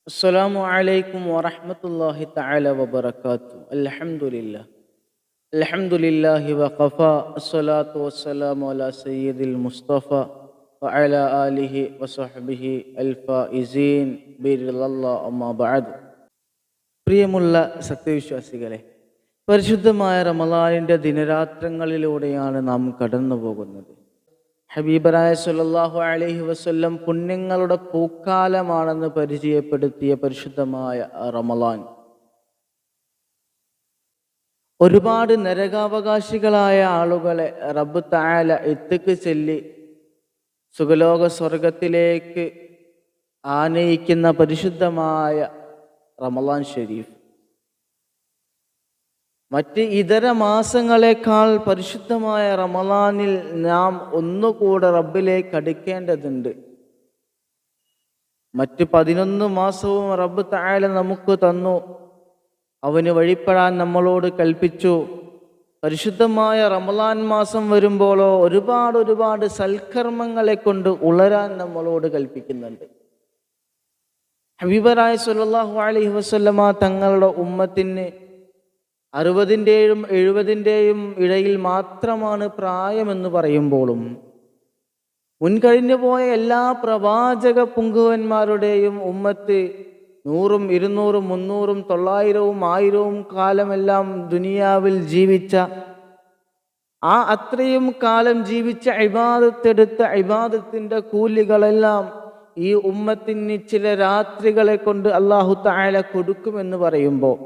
السلام عليكم ورحمة الله تعالى وبركاته. الحمد لله وقفا الصلاة والسلام على سيد المصطفى وعلى آله وصحبه الفائزين برضا الله أما بعد. പ്രിയമുള്ള സത്യവിശ്വാസികളെ, പരിശുദ്ധമായ റമളാനിൻ്റെ ദിനരാത്രങ്ങളിലൂടെയാണ് നാം കടന്നു പോകുന്നത്. ഹബീബറായ സല്ലല്ലാഹു അലൈഹി വസല്ലം പുണ്യങ്ങളുടെ പൂക്കാലമാണെന്ന് പരിചയപ്പെടുത്തിയ പരിശുദ്ധമായ റമളാൻ ഒരുപാട് നരകാവകാശികളായ ആളുകളെ റബ്ബ് തആല എത്തിക്ക് ചൊല്ലി സുഖലോക സ്വർഗത്തിലേക്ക് ആനയിക്കുന്ന പരിശുദ്ധമായ റമളാൻ ഷരീഫ് മറ്റ് ഇതര മാസങ്ങളെക്കാൾ പരിശുദ്ധമായ റമളാനിൽ നാം ഒന്നുകൂടെ റബ്ബിലേക്ക് അടുക്കേണ്ടതുണ്ട്. മറ്റ് 11 മാസവും റബ്ബ് തആല നമുക്ക് തന്നു, അവന് വഴിപ്പെടാൻ നമ്മളോട് കൽപ്പിച്ചു. പരിശുദ്ധമായ റമളാൻ മാസം വരുമ്പോഴോ ഒരുപാട് സൽക്കർമ്മങ്ങളെ കൊണ്ട് ഉളരാൻ നമ്മളോട് കൽപ്പിക്കുന്നുണ്ട്. ഹബീബറായ സല്ലല്ലാഹു അലൈഹി വസല്ലമ തങ്ങളുടെ ഉമ്മത്തിന് 60-ൻ്റെയും 70-ൻ്റെയും ഇടയിൽ മാത്രമാണ് പ്രായമെന്ന് പറയുമ്പോഴും മുൻകഴിഞ്ഞു പോയ എല്ലാ പ്രവാചക പുങ്കുവന്മാരുടെയും ഉമ്മത്ത് 100, 200, 300, 900, 1000 കാലമെല്ലാം ദുനിയാവിൽ ജീവിച്ച അത്രയും കാലം ജീവിച്ച ഇബാദത്തെടുത്ത ഇബാദത്തിൻ്റെ കൂലികളെല്ലാം ഈ ഉമ്മത്തിന് ചില രാത്രികളെ കൊണ്ട് അല്ലാഹു തആല കൊടുക്കുമെന്ന് പറയുമ്പോൾ,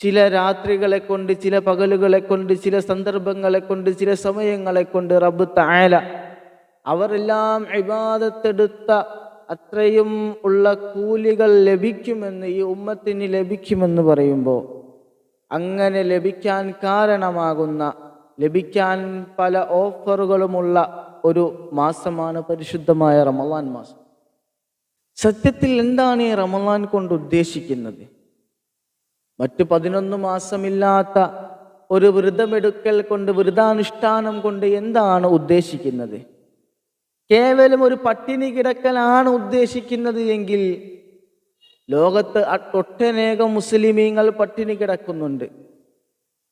ചില രാത്രികളെ കൊണ്ട്, ചില പകലുകളെ കൊണ്ട്, ചില സന്ദർഭങ്ങളെ കൊണ്ട്, ചില സമയങ്ങളെ കൊണ്ട് റബ്ബ് തആല അവരെല്ലാം ഇബാദത്തെടുത്ത അത്രയും ഉള്ള കൂലികൾ ലഭിക്കുമെന്ന്, ഈ ഉമ്മത്തിന് ലഭിക്കുമെന്ന് പറയുമ്പോൾ, അങ്ങനെ ലഭിക്കാൻ കാരണമാകുന്ന, ലഭിക്കാൻ പല ഓഫറുകളുമുള്ള ഒരു മാസമാണ് പരിശുദ്ധമായ റമളാൻ മാസം. സത്യത്തിൽ എന്താണ് ഈ റമളാൻ കൊണ്ട് ഉദ്ദേശിക്കുന്നത്? മറ്റ് 11 മാസമില്ലാത്ത ഒരു വ്രതമെടുക്കൽ കൊണ്ട്, വ്രതാനുഷ്ഠാനം കൊണ്ട് എന്താണ് ഉദ്ദേശിക്കുന്നത്? കേവലം ഒരു പട്ടിണി കിടക്കലാണ് ഉദ്ദേശിക്കുന്നത് എങ്കിൽ ലോകത്ത് ഒട്ടനേകം മുസ്ലിമീങ്ങൾ പട്ടിണി കിടക്കുന്നുണ്ട്.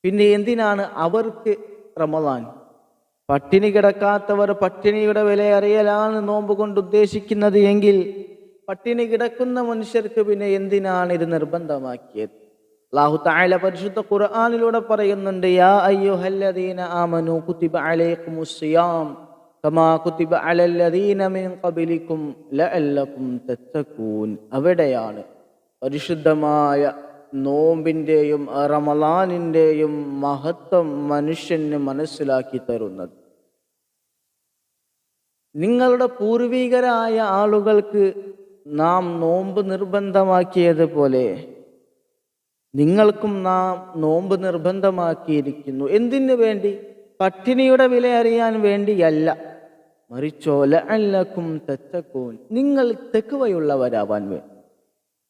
പിന്നെ എന്തിനാണ് അവർക്ക് റമളാൻ? പട്ടിണി കിടക്കാത്തവർ പട്ടിണിയുടെ വില അറിയലാണ് നോമ്പ് കൊണ്ട് ഉദ്ദേശിക്കുന്നത് എങ്കിൽ പട്ടിണി കിടക്കുന്ന മനുഷ്യർക്ക് പിന്നെ എന്തിനാണ് ഇത് നിർബന്ധമാക്കിയത്? അല്ലാഹു തആല പരിശുദ്ധ ഖുർആനിലൂടെ പറയുന്നുണ്ട്, യാ അയ്യുഹല്ലദീന ആമനൂ കുതിബ അലൈക്കുമുസ് സിയാം കമാ കുതിബ അലല്ലദീന മിൻ ഖബലിക്കും ലഅല്ലകും തത്തഖൂൻ. അവിടെയാണ് പരിശുദ്ധമായ നോമ്പിൻ്റെയും റമളാനിൻ്റെയും മഹത്വം മനുഷ്യന് മനസ്സിലാക്കി തരുന്നത്. നിങ്ങളുടെ പൂർവികരായ ആളുകൾക്ക് നാം നോമ്പ് നിർബന്ധമാക്കിയതുപോലെ നിങ്ങൾക്കും നാം നോമ്പ് നിർബന്ധമാക്കിയിരിക്കുന്നു. എന്തിനു വേണ്ടി? പട്ടിണിയുടെ വില അറിയാൻ വേണ്ടിയല്ല, മറിച്ചോ ലഅല്ലകും തത്തഖൂൻ, നിങ്ങൾ തഖ്വയുള്ളവരാവാൻ വേണ്ടി,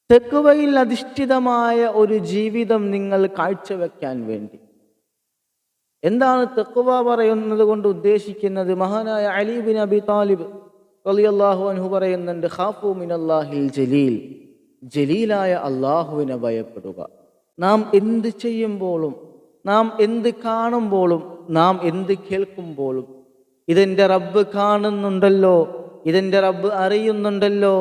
തഖ്വയിൽ അധിഷ്ഠിതമായ ഒരു ജീവിതം നിങ്ങൾ കാഴ്ചവെക്കാൻ വേണ്ടി. എന്താണ് തഖ്വ പറയുന്നത് കൊണ്ട് ഉദ്ദേശിക്കുന്നത്? മഹാനായ അലി ബിൻ അബി താലിബ് റളിയല്ലാഹു അൻഹു പറയുന്നുണ്ട്, ഖാഫു മിനല്ലാഹിൽ ജലീൽ, ജലീലായ അല്ലാഹുവിനെ ഭയപ്പെടുക. നാം എന്ത് ചെയ്യുമ്പോഴും, നാം എന്ത് കാണുമ്പോഴും, നാം എന്ത് കേൾക്കുമ്പോഴും ഇതെൻ്റെ റബ്ബ് കാണുന്നുണ്ടല്ലോ, ഇതെൻ്റെ റബ്ബ് അറിയുന്നുണ്ടല്ലോ,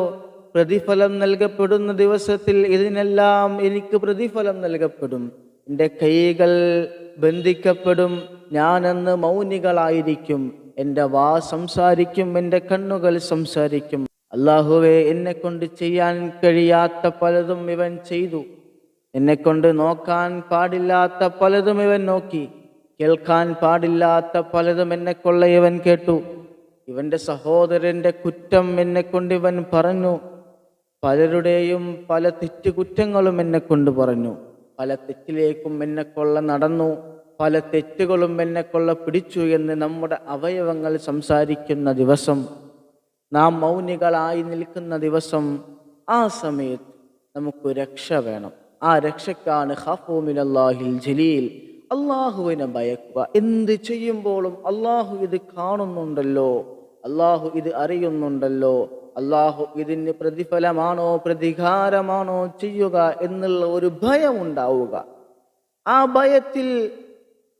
പ്രതിഫലം നൽകപ്പെടുന്ന ദിവസത്തിൽ ഇതിനെല്ലാം എനിക്ക് പ്രതിഫലം നൽകപ്പെടും, എൻ്റെ കൈകൾ ബന്ധിക്കപ്പെടും, ഞാനന്ന് മൗനികളായിരിക്കും, എൻ്റെ വാ സംസാരിക്കും, എൻ്റെ കണ്ണുകൾ സംസാരിക്കും. അല്ലാഹുവേ, എന്നെ കൊണ്ട് ചെയ്യാൻ കഴിയാത്ത പലതും ഇവൻ ചെയ്തു, എന്നെക്കൊണ്ട് നോക്കാൻ പാടില്ലാത്ത പലതും ഇവൻ നോക്കി, കേൾക്കാൻ പാടില്ലാത്ത പലതും എന്നെക്കൊള്ള ഇവൻ കേട്ടു, ഇവൻ്റെ സഹോദരൻ്റെ കുറ്റം എന്നെക്കൊണ്ട് ഇവൻ പറഞ്ഞു, പലരുടെയും പല തെറ്റുകുറ്റങ്ങളും എന്നെക്കൊണ്ട് പറഞ്ഞു, പല തെറ്റിലേക്കും എന്നെക്കൊള്ള നടന്നു, പല തെറ്റുകളും എന്നെക്കൊള്ള പിടിച്ചു എന്ന് നമ്മുടെ അവയവങ്ങൾ സംസാരിക്കുന്ന ദിവസം, നാം മൗനികളായി നിൽക്കുന്ന ദിവസം, ആ സമയത്ത് നമുക്ക് രക്ഷ വേണം. ആ രക്ഷക്കാണ് ഖാഫു മിനല്ലാഹിൽ ജലീൽ, അള്ളാഹുവിനെ ഭയക്കുക. എന്ത് ചെയ്യുമ്പോഴും അള്ളാഹു ഇത് കാണുന്നുണ്ടല്ലോ, അള്ളാഹു ഇത് അറിയുന്നുണ്ടല്ലോ, അള്ളാഹു ഇതിന് പ്രതിഫലമാണോ പ്രതികാരമാണോ ചെയ്യുക എന്നുള്ള ഒരു ഭയം ഉണ്ടാവുക. ആ ഭയത്തിൽ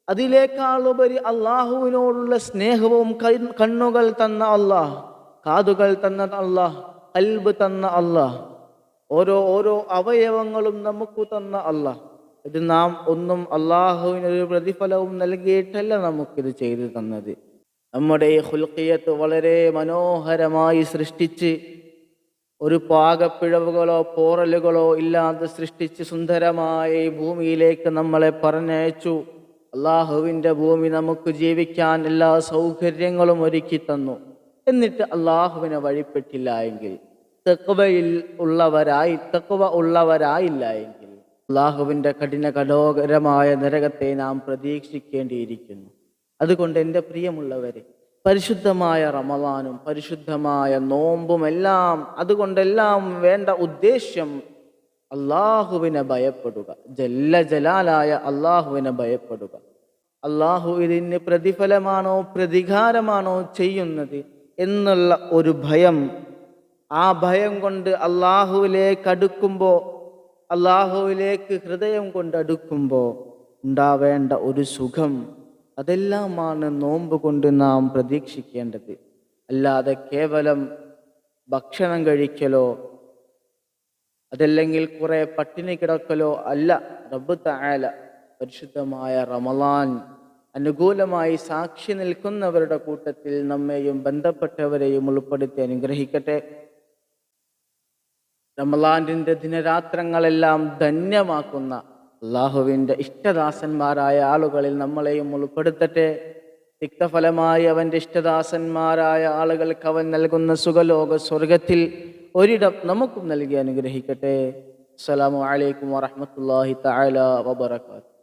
അതിലേക്കാളുപരി അള്ളാഹുവിനോടുള്ള സ്നേഹവും, കണ്ണുകൾ തന്ന അള്ളാഹ്, കാതുകൾ തന്ന അള്ളാഹ്, ഖൽബ് തന്ന അള്ളാഹ്, ഓരോ അവയവങ്ങളും നമുക്ക് തന്ന അള്ളാഹ്, ഇത് നാം ഒന്നും അള്ളാഹുവിനൊരു പ്രതിഫലവും നൽകിയിട്ടല്ല നമുക്കിത് ചെയ്തു തന്നത്. നമ്മുടെ ഈ ഖുൽഖിയത്ത് വളരെ മനോഹരമായി സൃഷ്ടിച്ച്, ഒരു പാകപ്പിഴവുകളോ പോറലുകളോ ഇല്ലാതെ സൃഷ്ടിച്ച് സുന്ദരമായ ഈ ഭൂമിയിലേക്ക് നമ്മളെ പറഞ്ഞയച്ചു. അള്ളാഹുവിൻ്റെ ഭൂമി നമുക്ക് ജീവിക്കാൻ എല്ലാ സൗകര്യങ്ങളും ഒരുക്കി തന്നു. എന്നിട്ട് അള്ളാഹുവിനെ വഴിപ്പെട്ടില്ല എങ്കിൽ, തഖ്വ ഉള്ളവരായില്ല എങ്കിൽ അള്ളാഹുവിൻ്റെ കഠോരമായ നരകത്തെ നാം പ്രതീക്ഷിക്കേണ്ടിയിരിക്കുന്നു. അതുകൊണ്ട് എൻ്റെ പ്രിയമുള്ളവരെ, പരിശുദ്ധമായ റമളാനും പരിശുദ്ധമായ നോമ്പുമെല്ലാം, അതുകൊണ്ടെല്ലാം വേണ്ട ഉദ്ദേശ്യം അള്ളാഹുവിനെ ഭയപ്പെടുക, ജല്ല ജലാലായ അള്ളാഹുവിനെ ഭയപ്പെടുക. അള്ളാഹു ഇതിന് പ്രതിഫലമാണോ പ്രതികാരമാണോ ചെയ്യുന്നത് എന്നുള്ള ഒരു ഭയം, ആ ഭയം കൊണ്ട് അള്ളാഹുവിലേക്ക് അടുക്കുമ്പോൾ, അള്ളാഹുവിലേക്ക് ഹൃദയം കൊണ്ട് അടുക്കുമ്പോൾ ഉണ്ടാവേണ്ട ഒരു സുഖം, അതെല്ലാമാണ് നോമ്പ് കൊണ്ട് നാം പ്രതീക്ഷിക്കേണ്ടത്. അല്ലാതെ കേവലം ഭക്ഷണം കഴിക്കലോ അതല്ലെങ്കിൽ കുറെ പട്ടിണി കിടക്കലോ അല്ല. റബ്ബ് തആല പരിശുദ്ധമായ റമളാൻ അനുകൂലമായി സാക്ഷി നിൽക്കുന്നവരുടെ കൂട്ടത്തിൽ നമ്മെയും ബന്ധപ്പെട്ടവരെയും ഉൾപ്പെടുത്തി അനുഗ്രഹിക്കട്ടെ. റമളാനിന്റെ ദിനരാത്രങ്ങളെല്ലാം ധന്യമാക്കുന്ന അള്ളാഹുവിൻ്റെ ഇഷ്ടദാസന്മാരായ ആളുകളിൽ നമ്മളെയും ഉൾപ്പെടുത്തട്ടെ. തിക്തഫലമായി അവൻ്റെ ഇഷ്ടദാസന്മാരായ ആളുകൾക്ക് അവൻ നൽകുന്ന സുഖലോക സ്വർഗത്തിൽ ഒരിടം നമുക്കും നൽകി അനുഗ്രഹിക്കട്ടെ. അസ്സലാമു അലൈക്കും വറഹ്മത്തുള്ളാഹി തആല വബറകാതുഹു.